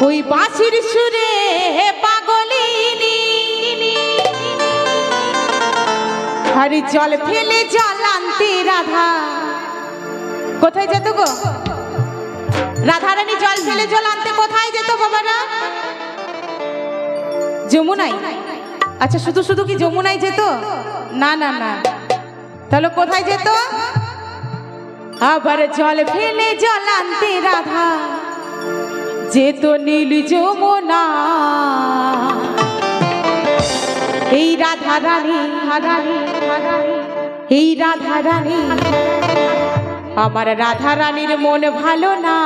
ওই বাঁশির সুরে পাগলিনী আরে জল ফেলে জল আনতে রাধা কোথায় যেত গো? রাধারানী জল ফেলে জল আনতে কোথায় যেত বাবারা? যমুনায়। আচ্ছা শুধু শুধু কি যমুনায় যেত? না না না, তাহলে কোথায় যেত? আবার জল ফেলে জল আনতে রাধা যেত নীল যমুনা। এই রাধা রানী এই রাধা রানী আমার রাধা রানীর মন ভালো না,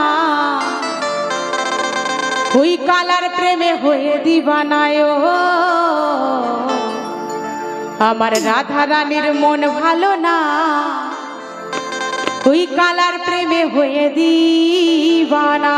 ওই কালার প্রেমে হয়ে দিবানায়। আমার রাধা রানীর মন ভালো না, ওই কালার প্রেমে হয়ে দিবানা।